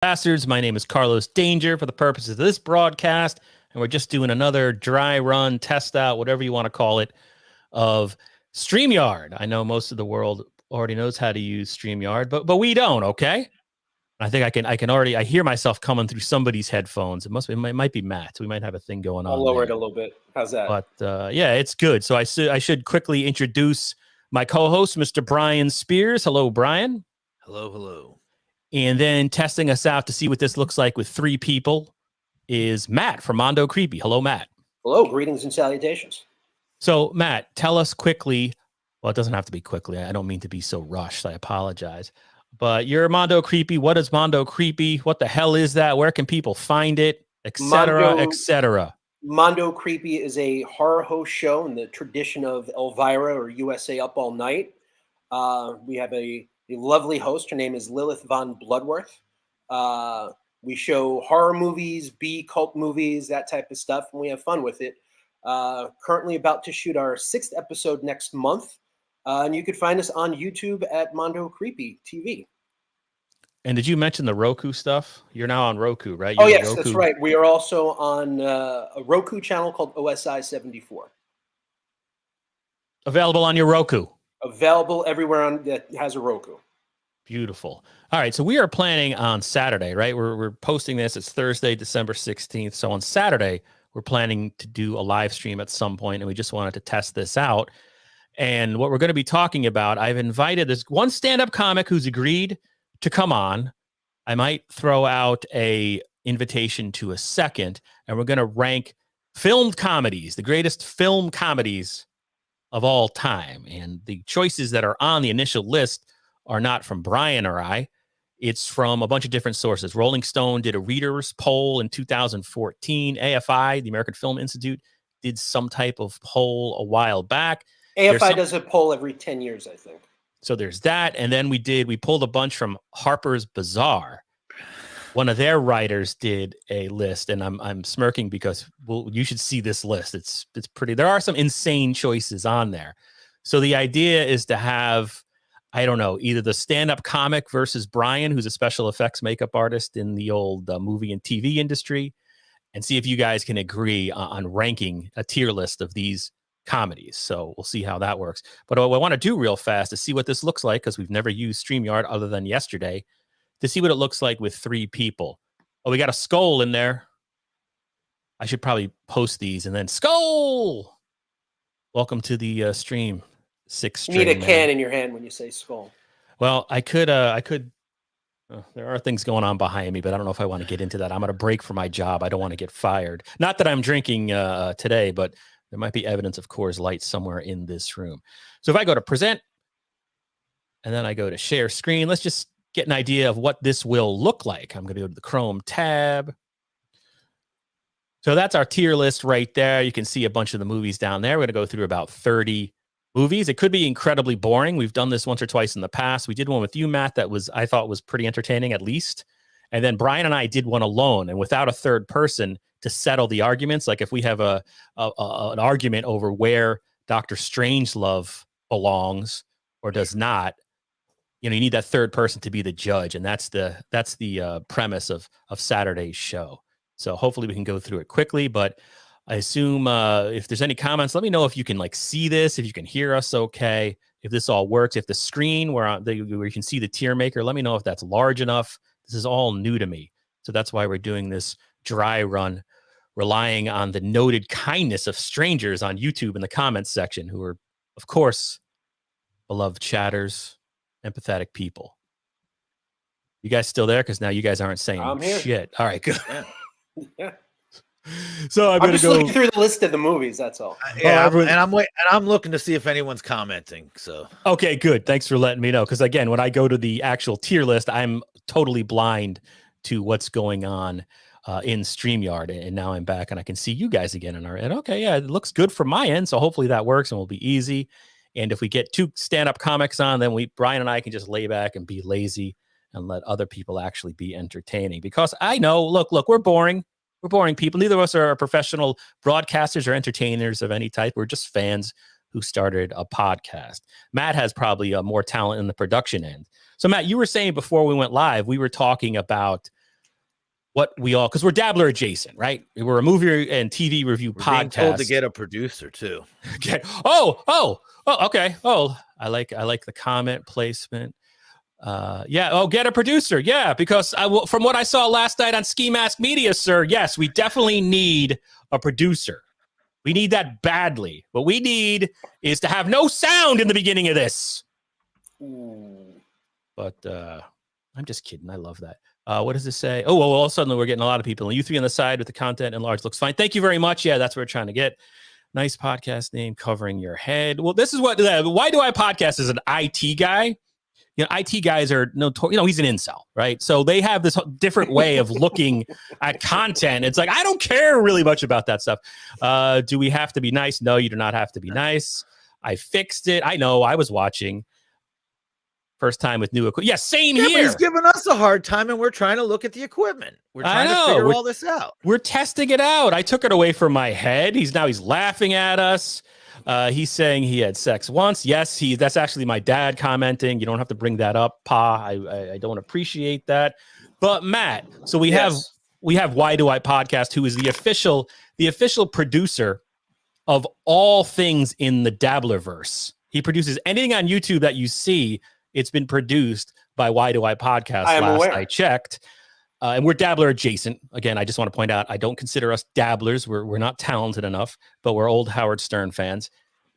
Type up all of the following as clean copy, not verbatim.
Bastards. My name is Carlos Danger for the purposes of this broadcast, and we're just doing another dry run, test out, whatever you want to call it, of Streamyard. I know most of the world already knows how to use Streamyard, but we don't, okay? I think I can already, I hear myself coming through somebody's headphones. It might be Matt. We might have a thing going on. I'll lower it a little bit. How's that? But yeah, it's good. So I should quickly introduce my co-host, Mr. Brian Spears. Hello, Brian. Hello. And then testing us out to see what this looks like with three people is Matt from Mondo Creepy. Hello, Matt. Hello, greetings and salutations. So, Matt, tell us quickly. Well, it doesn't have to be quickly. I don't mean to be so rushed. I apologize. But you're Mondo Creepy. What is Mondo Creepy? What the hell is that? Where can people find it? Etc. Etc. Mondo Creepy is a horror host show in the tradition of Elvira or USA Up All Night. We have a lovely host. Her name is Lilith Von Bloodworth. We show horror movies, B-cult movies, that type of stuff, and we have fun with it. Currently about to shoot our 6th episode next month, and you can find us on YouTube at Mondo Creepy TV. And did you mention the Roku stuff? You're now on Roku, right? Oh, yes, that's right. We are also on a Roku channel called OSI 74. Available on your Roku. Available everywhere that has a Roku. Beautiful. All right, so we are planning on Saturday, right? We're posting this. It's Thursday, December 16th. So on Saturday, we're planning to do a live stream at some point, and we just wanted to test this out. And what we're going to be talking about, I've invited this one stand-up comic who's agreed to come on. I might throw out a invitation to a second, and we're going to rank filmed comedies, the greatest film comedies of all time. And the choices that are on the initial list are not from Brian or I. It's from a bunch of different sources. Rolling Stone did a readers poll in 2014. AFI, the American Film Institute, did some type of poll a while back. AFI does a poll every 10 years, I think. So there's that. And then we pulled a bunch from Harper's Bazaar. One of their writers did a list, and I'm smirking because you should see this list. It's pretty. There are some insane choices on there. So the idea is to have, I don't know, either the stand-up comic versus Brian, who's a special effects makeup artist in the old movie and TV industry, and see if you guys can agree on ranking a tier list of these comedies. So we'll see how that works. But what I want to do real fast is see what this looks like, because we've never used StreamYard other than yesterday, to see what it looks like with three people. Oh, we got a skull in there. I should probably post these and then skull. Welcome to the stream. You need a can in your hand when you say skull. Well, I could. There are things going on behind me, but I don't know if I want to get into that. I'm on a break for my job. I don't want to get fired. Not that I'm drinking today, but there might be evidence of Coors Light somewhere in this room. So if I go to present and then I go to share screen, let's just get an idea of what this will look like. I'm going to go to the Chrome tab. So that's our tier list right there. You can see a bunch of the movies down there. We're going to go through about 30 movies. It could be incredibly boring. We've done this once or twice in the past. We did one with you, Matt, that I thought was pretty entertaining, at least. And then Brian and I did one alone and without a third person to settle the arguments. Like if we have an argument over where Dr. Strangelove belongs or does not, you need that third person to be the judge. And that's the premise of Saturday's show. So hopefully we can go through it quickly, but I assume if there's any comments, let me know if you can see this, if you can hear us okay, if this all works, if the screen where you can see the tier maker, let me know if that's large enough. This is all new to me. So that's why we're doing this dry run, relying on the noted kindness of strangers on YouTube in the comments section, who are, of course, beloved chatters, empathetic people. You guys still there? Because now you guys aren't saying shit. All right, good. Yeah. So I'm just looking through the list of the movies. That's all. Yeah, and I'm looking to see if anyone's commenting. So okay, good. Thanks for letting me know. Because again, when I go to the actual tier list, I'm totally blind to what's going on in StreamYard. And now I'm back and I can see you guys again. And okay, yeah, it looks good from my end. So hopefully that works and will be easy. And if we get two stand-up comics on, then Brian and I can just lay back and be lazy and let other people actually be entertaining. Because I know, look, we're boring. We're boring people. Neither of us are professional broadcasters or entertainers of any type. We're just fans who started a podcast. Matt has probably more talent in the production end. So Matt, you were saying before we went live, we were talking about what we all, because we're Dabbler adjacent, right? We're a movie and TV review We're being told to podcast. get a producer too. Oh, okay. Oh, I like the comment placement. Yeah. Oh, get a producer. Yeah, because from what I saw last night on Ski Mask Media, sir, yes, we definitely need a producer. We need that badly. What we need is to have no sound in the beginning of this. Ooh. But I'm just kidding. I love that. What does this say? Oh, well, all of a sudden we're getting a lot of people. And you three on the side with the content and large looks fine. Thank you very much. Yeah, that's what we're trying to get. Nice podcast name, Covering Your Head. Well, this is what Why Do I Podcast is an IT guy. IT guys are notorious. He's an incel, right? So they have this different way of looking at content. It's like, I don't care really much about that stuff. Do we have to be nice? No, you do not have to be nice. I fixed it. I know. I was watching. First time with new equipment. Yeah, same here. But he's giving us a hard time, and we're trying to look at the equipment. We're trying to figure all this out. We're testing it out. I took it away from my head. He's laughing at us. He's saying he had sex once. Yes, that's actually my dad commenting. You don't have to bring that up, Pa. I don't appreciate that. But Matt, so we have Why Do I Podcast, who is the official producer of all things in the Dabblerverse. He produces anything on YouTube that you see. It's been produced by Why Do I Podcast. I checked. And we're Dabbler adjacent. Again, I just want to point out, I don't consider us dabblers. We're not talented enough, but we're old Howard Stern fans.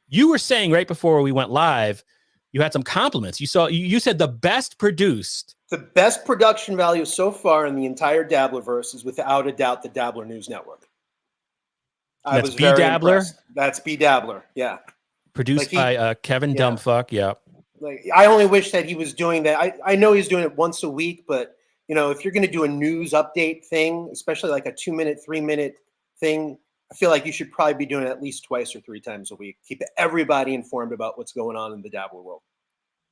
You were saying right before we went live, you had some compliments. You said the best produced. The best production value so far in the entire Dabblerverse is without a doubt the Dabbler News Network. I was very impressed. That's B Dabbler. Yeah. Produced by Kevin Dumbfuck. Yeah. Like, I only wish that he was doing that. I know he's doing it once a week, but if you're going to do a news update thing, especially like a 2-minute, 3-minute thing, I feel like you should probably be doing it at least twice or 3 times a week. Keep everybody informed about what's going on in the Dabbler world.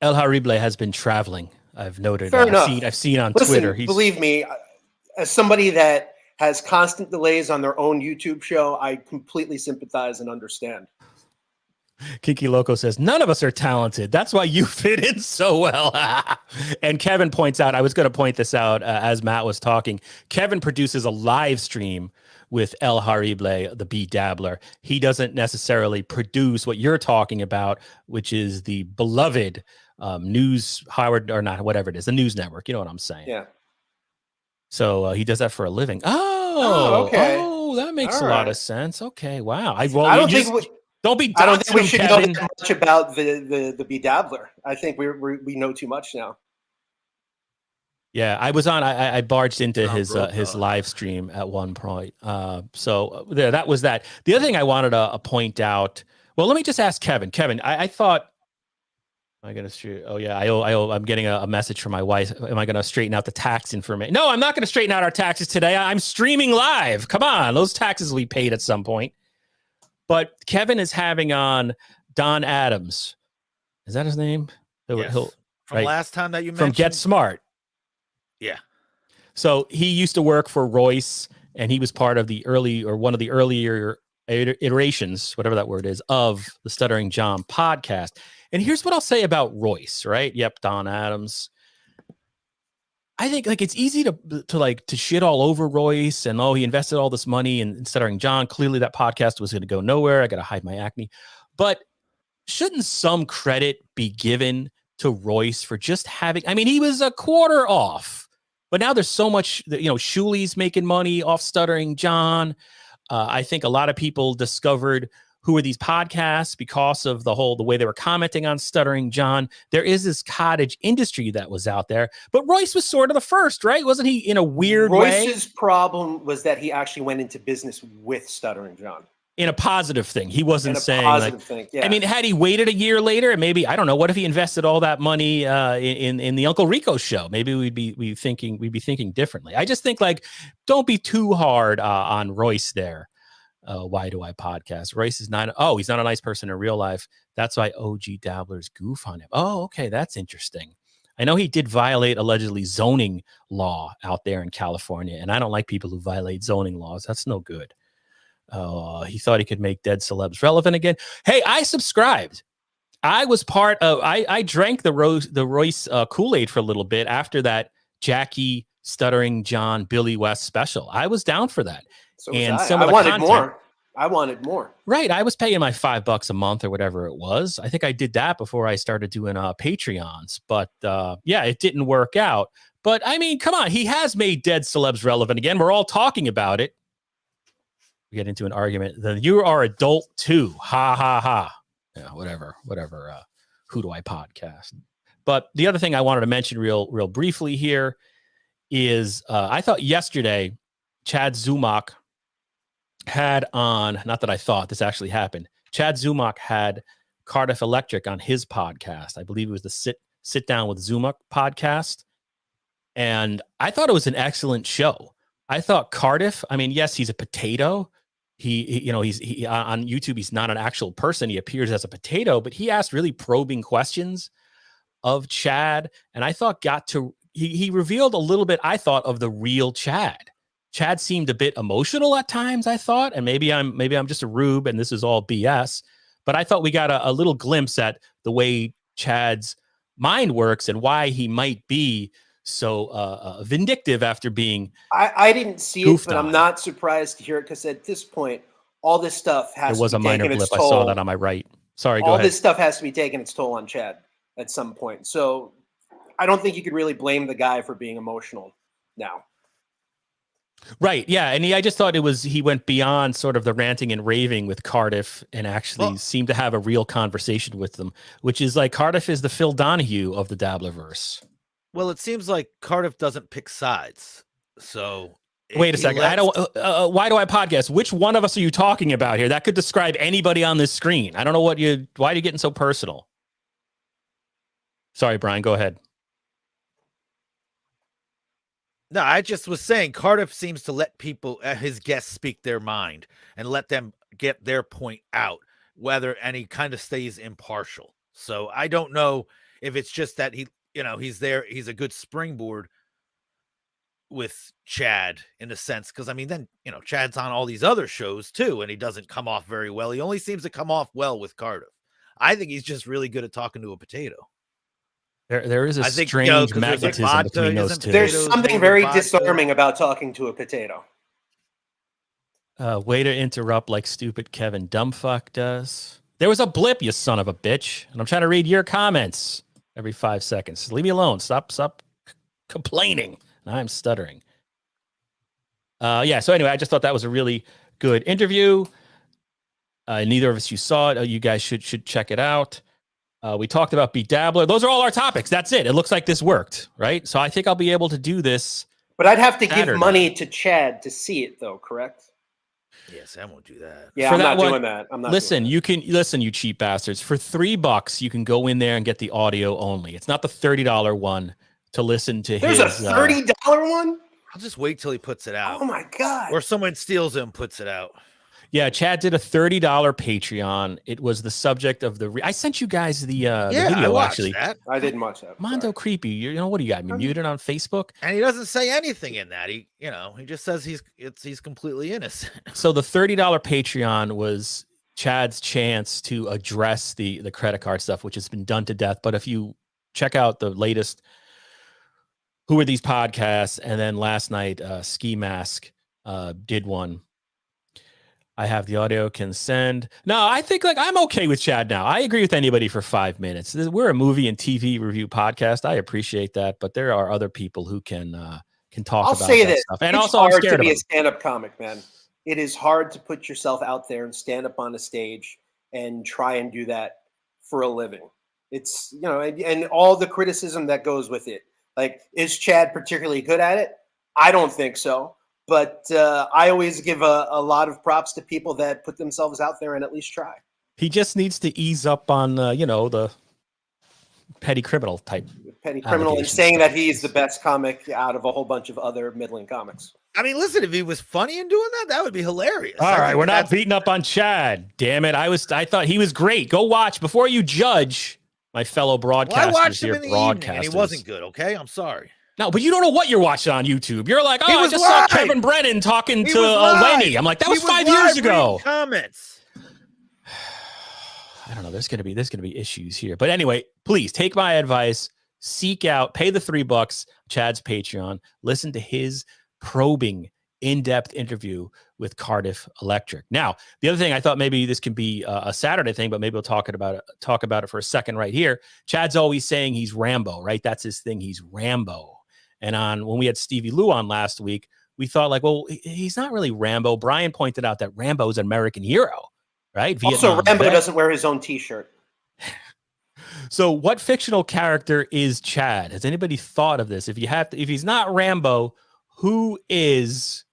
El Harible has been traveling. I've noted. Fair enough. I've seen on Listen, Twitter. Believe me, as somebody that has constant delays on their own YouTube show, I completely sympathize and understand. Kiki Loco says, none of us are talented. That's why you fit in so well. And Kevin points out, I was going to point this out as Matt was talking. Kevin produces a live stream with El Harible, the B Dabbler. He doesn't necessarily produce what you're talking about, which is the beloved news, Howard, or not, whatever it is, the news network. You know what I'm saying? Yeah. So he does that for a living. Oh, okay. Oh, that makes a lot of sense. Okay. Wow. Don't think we should know that much about the B Dabbler. I think we know too much now. Yeah, I barged into his live stream at one point. So that was that. The other thing I wanted to point out. Well, let me just ask Kevin. Kevin, I thought, am I going to shoot? Oh yeah, I'm getting a message from my wife. Am I going to straighten out the tax information? No, I'm not going to straighten out our taxes today. I'm streaming live. Come on, those taxes will be paid at some point. But Kevin is having on Don Adams. Is that his name? Yes. From last time that you mentioned? From Get Smart. Yeah. So he used to work for Royce, and he was part of one of the earlier iterations, whatever that word is, of the Stuttering John podcast. And here's what I'll say about Royce, right? Yep, Don Adams. I think it's easy to shit all over Royce and he invested all this money in Stuttering John. Clearly that podcast was going to go nowhere. I got to hide my acne. But shouldn't some credit be given to Royce for just having? I mean, he was a quarter off, but now there's so much. Shuli's making money off Stuttering John. I think a lot of people discovered who are these podcasts because of the way they were commenting on Stuttering John. There is this cottage industry that was out there, but Royce was sort of the first, right? Wasn't he, in a weird way? Royce's problem was that he actually went into business with Stuttering John. In a positive thing. He wasn't saying positive thing. Yeah. I mean, had he waited a year later, maybe, I don't know, what if he invested all that money in the Uncle Rico show? Maybe we'd be thinking differently. I just think don't be too hard on Royce there. Why Do I Podcast? Royce is he's not a nice person in real life. That's why OG Dabblers goof on him. Oh, okay. That's interesting. I know he did violate allegedly zoning law out there in California. And I don't like people who violate zoning laws. That's no good. He thought he could make dead celebs relevant again. Hey, I subscribed. I was part of, I drank the Royce Kool-Aid for a little bit after that Jackie Stuttering John Billy West special. I was down for that. So was and I. some of I the wanted content, more. I wanted more. Right. I was paying my $5 a month or whatever it was. I think I did that before I started doing Patreons. But yeah, it didn't work out. But I mean, come on. He has made dead celebs relevant again. We're all talking about it. We get into an argument. Then you are adult too. Ha ha ha. Yeah, whatever. Who do I podcast? But the other thing I wanted to mention real briefly here is I thought yesterday Chad Zumock had on, not that I thought, this actually happened. Chad Zumock had Cardiff Electric on his podcast. I believe it was the Sit Down with Zumock podcast. And I thought it was an excellent show. I thought Cardiff, I mean, yes, he's a potato. He on YouTube, he's not an actual person. He appears as a potato, but he asked really probing questions of Chad. And I thought he revealed a little bit, I thought, of the real Chad. Chad seemed a bit emotional at times, I thought, and maybe I'm just a rube and this is all BS, but I thought we got a little glimpse at the way Chad's mind works and why he might be so vindictive after being I didn't see it, but I'm not surprised to hear it because at this point, all this stuff has to be taking its toll. I saw that on my right. Sorry, go ahead. All this stuff has to be taking its toll on Chad at some point. So I don't think you could really blame the guy for being emotional now. Right. Yeah. And I just thought he went beyond sort of the ranting and raving with Cardiff and actually seemed to have a real conversation with them, which is like Cardiff is the Phil Donahue of the Dabblerverse. Well, it seems like Cardiff doesn't pick sides. So wait a second. I don't. Why do I podcast? Which one of us are you talking about here? That could describe anybody on this screen. I don't know why are you getting so personal? Sorry, Brian, go ahead. No, I just was saying Cardiff seems to let people, his guests, speak their mind and let them get their point out, and he kind of stays impartial. So I don't know if it's just that he's there. He's a good springboard with Chad in a sense. Cause I mean, then, Chad's on all these other shows too, and he doesn't come off very well. He only seems to come off well with Cardiff. I think he's just really good at talking to a potato. There is a strange magnetism between those two. There's something very disarming about talking to a potato. Way to interrupt like stupid Kevin Dumbfuck does. There was a blip, you son of a bitch. And I'm trying to read your comments every 5 seconds. Leave me alone. Stop complaining. I'm stuttering. Yeah, so anyway, I just thought that was a really good interview. Neither of us, you saw it. You guys should check it out. We talked about Beat Dabbler. Those are all our topics. That's it. It looks like this worked, right? So I think I'll be able to do this. But I'd have to give money to Chad to see it, though, correct? Yes, I won't do that. Yeah, I'm not doing that. Listen, you cheap bastards. For $3, you can go in there and get the audio only. It's not the $30 one to listen to. There's a $30 one? I'll just wait till he puts it out. Oh my God. Or someone steals it and puts it out. Yeah, Chad did a $30 Patreon. It was the subject of I sent you guys the video, actually. That. I didn't watch that. Mondo Creepy. What do you got? Me muted on Facebook? And he doesn't say anything in that. He just says he's completely innocent. So the $30 Patreon was Chad's chance to address the credit card stuff, which has been done to death. But if you check out the latest Who Are These Podcasts, and then last night Ski Mask did one. I have the audio, can send. No, I think I'm okay with Chad now. I agree with anybody for 5 minutes. We're a movie and TV review podcast. I appreciate that, but there are other people who can talk about that stuff. And it's also, hard I'm scared to be of a stand-up comic, man. It is hard to put yourself out there and stand up on a stage and try and do that for a living. It's and all the criticism that goes with it. Like, is Chad particularly good at it? I don't think so. But I always give a lot of props to people that put themselves out there and at least try. He just needs to ease up on, the petty criminal type. Petty criminal and saying that he's the best comic out of a whole bunch of other middling comics. I mean, listen, if he was funny in doing that, that would be hilarious. All right, we're not beating up on Chad. Damn it. I thought he was great. Go watch before you judge my fellow broadcasters. Well, I watched him in the evening and he wasn't good, okay? I'm sorry. No, but you don't know what you're watching on YouTube. You're like, I just saw Kevin Brennan talking to Lenny. I'm like, that was 5 years ago. Comments. I don't know. There's gonna be issues here. But anyway, please take my advice. seek out, pay the $3, Chad's Patreon, listen to his probing, in-depth interview with Cardiff Electric. Now, the other thing, I thought maybe this could be a Saturday thing, but maybe we'll talk about it for a second right here. Chad's always saying he's Rambo, right? That's his thing. He's Rambo. And when we had Stevie Lou on last week, we thought like, well, he's not really Rambo. Brian pointed out that Rambo is an American hero, right? Also, Rambo doesn't wear his own T-shirt. So what fictional character is Chad? Has anybody thought of this? If he's not Rambo, who is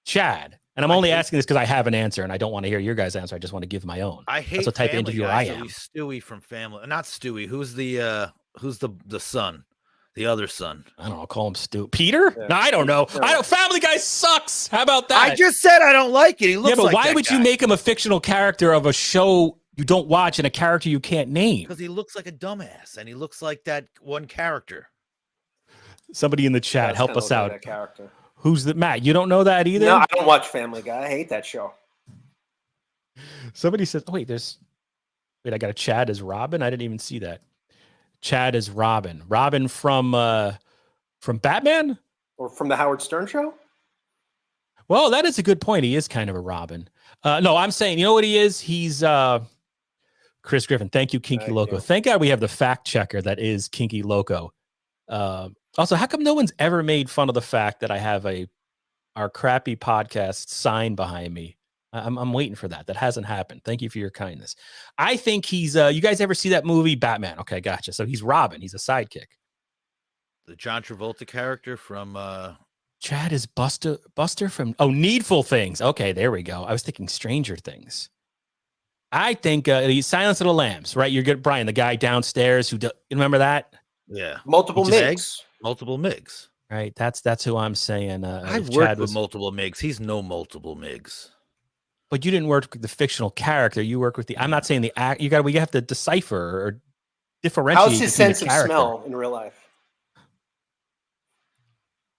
Chad? And I'm only asking this because I have an answer and I don't want to hear your guys' answer. I just want to give my own. I hate that's what type of interviewer I am. Stewie from Family, not Stewie. Who's the son? The other son. I don't know. I'll call him Stu. Peter? Yeah. No, I don't know. Yeah. I don't. Family Guy sucks. How about that? I just said I don't like it. He looks like why would you make him a fictional character of a show you don't watch and a character you can't name? Because he looks like a dumbass and he looks like that one character. Somebody in the chat, help us out. That character. Who's the Matt? You don't know that either? No, I don't watch Family Guy. I hate that show. Somebody says, wait, I got a Chad as Robin. I didn't even see that. Chad is Robin. Robin from Batman? Or from the Howard Stern show? Well, that is a good point. He is kind of a Robin. No, I'm saying, you know what he is? He's Chris Griffin. Thank you, Kinky Loco. Thank God we have the fact checker that is Kinky Loco. Also, how come no one's ever made fun of the fact that I have our crappy podcast sign behind me? I'm waiting for that. That hasn't happened. Thank you for your kindness. I think he's you guys ever see that movie Batman? Okay, gotcha. So he's Robin. He's a sidekick. The John Travolta character from Chad is Buster from Needful Things. Okay, there we go. I was thinking Stranger Things. I think he's Silence of the Lambs, right? You're good, Brian, the guy downstairs who remember that? Yeah. Multiple Migs. Multiple Migs. Right. That's who I'm saying. I've worked with multiple Migs. He's no multiple Migs. But you didn't work with the fictional character. You work with the. I'm not saying the act. You have to decipher or differentiate. How's his sense of smell in real life?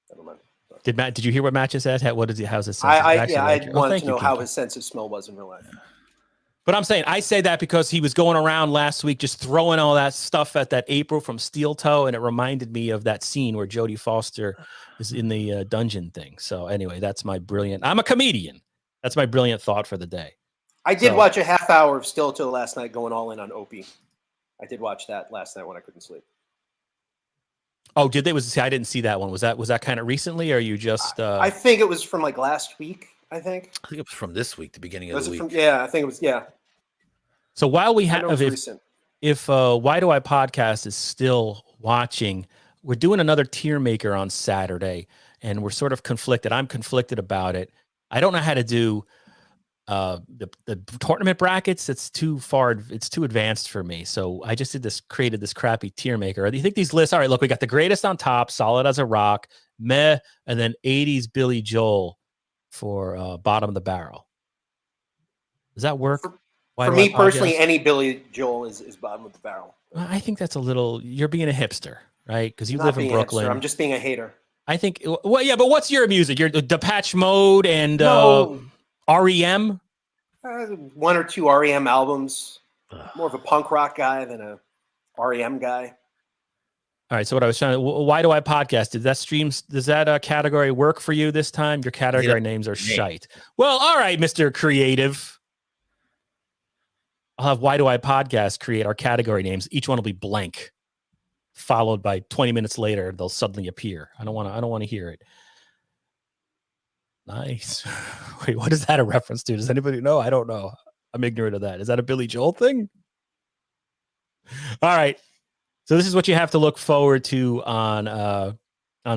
Never mind. Did you hear what Matt just said? How's his sense? I wanted to know how his sense of smell was in real life. But I'm saying I say that because he was going around last week just throwing all that stuff at that April from Steel Toe, and it reminded me of that scene where Jodie Foster is in the dungeon thing. So anyway, that's my brilliant. I'm a comedian. That's my brilliant thought for the day. I did watch a half hour of Steel Toe last night, going all in on Opie. I did watch that last night when I couldn't sleep. Oh, did they? I didn't see that one. Was that kind of recently, or are you just? I think it was from like last week. I think it was from this week, the beginning of the week. I think it was. Yeah. So while we have, if Why Do I Podcast is still watching, we're doing another tier maker on Saturday, and we're sort of conflicted. I'm conflicted about it. I don't know how to do the tournament brackets. It's too far. It's too advanced for me. So I just created this crappy tier maker. Do you think these lists? All right, look, we got the greatest on top, solid as a rock, meh, and then 80s Billy Joel for bottom of the barrel. Does that work? For me personally, any Billy Joel is bottom of the barrel. I think that's a little. You're being a hipster, right? Because you live in Brooklyn. I'm just being a hater. I think. Well, yeah, but what's your music? Your Depeche Mode and REM. One or two REM albums. More of a punk rock guy than a REM guy. All right. So what I was trying to. Why Do I Podcast? Does that category work for you this time? Your category names are shite. Well, all right, Mr. Creative. I'll have Why Do I Podcast create our category names. Each one will be blank, followed by 20 minutes later, they'll suddenly appear. I don't want to hear it. Nice. Wait, what is that a reference to? Does anybody know? I don't know. I'm ignorant of that. Is that a Billy Joel thing? All right. So this is what you have to look forward to on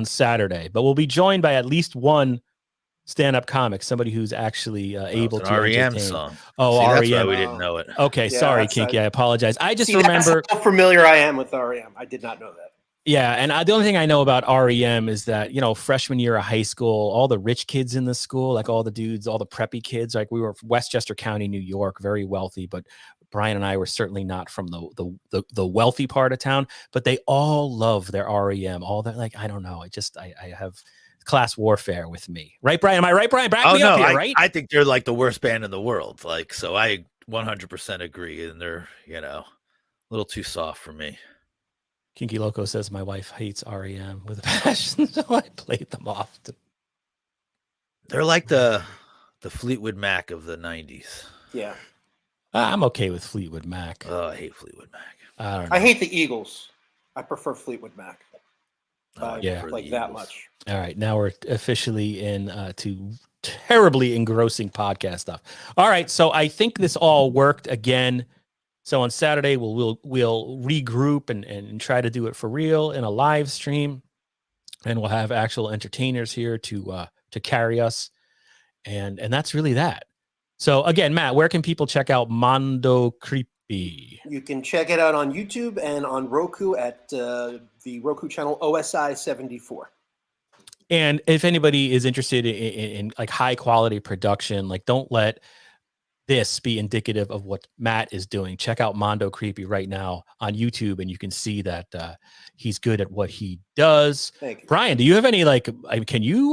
Saturday. But we'll be joined by at least one stand-up comic, somebody who's actually able to REM entertain. song. Oh, See, REM. that's why we didn't know it. Okay, sorry, Kinky. I apologize. I just That's remember how familiar I am with REM. I did not know that. Yeah, and the only thing I know about REM is that, freshman year of high school, all the rich kids in the school, like all the dudes, all the preppy kids, like we were from Westchester County, New York, very wealthy, but Brian and I were certainly not from the wealthy part of town, but they all love their REM. All that, like, I don't know. I have class warfare with me. Right, Brian? Am I right, Brian? Back me up here, right? I think they're like the worst band in the world. Like, so I 100% agree. And they're, a little too soft for me. Kinky Loco says my wife hates REM with a passion, so I played them often. They're like the Fleetwood Mac of the 90s. Yeah. I'm okay with Fleetwood Mac. Oh, I hate Fleetwood Mac. I don't know. I hate the Eagles. I prefer Fleetwood Mac. Yeah. Like that much. All right, now we're officially in to terribly engrossing podcast stuff. All right, so I think this all worked again. So on Saturday we'll regroup and try to do it for real in a live stream, and we'll have actual entertainers here to carry us, and that's really that. So again, Matt, where can people check out Mondo Creepy? You can check it out on YouTube and on Roku at the Roku channel OSI 74. And if anybody is interested in like high quality production, like don't let this be indicative of what Matt is doing. Check out Mondo Creepy right now on YouTube, and you can see that he's good at what he does. Thank you. Brian, do you have any can you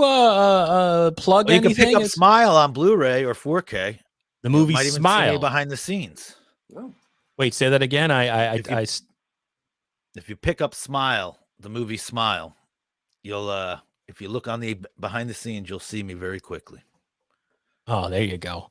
plug anything? You can pick up Smile on Blu-ray or 4K. The movie might even Smile see behind the scenes. Oh. Wait, say that again. If you pick up Smile, the movie Smile, you'll if you look on the behind the scenes, you'll see me very quickly. Oh, there you go.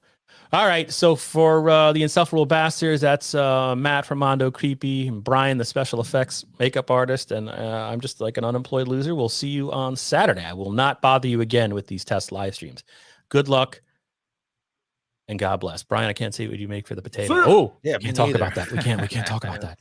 All right. So for the Insufferable Bastards, that's Matt from Mondo Creepy, and Brian, the special effects makeup artist, and I'm just like an unemployed loser. We'll see you on Saturday. I will not bother you again with these test live streams. Good luck, and God bless. Brian, I can't see what you make for the potato. Oh, yeah, we can't talk about that. We can't talk about that.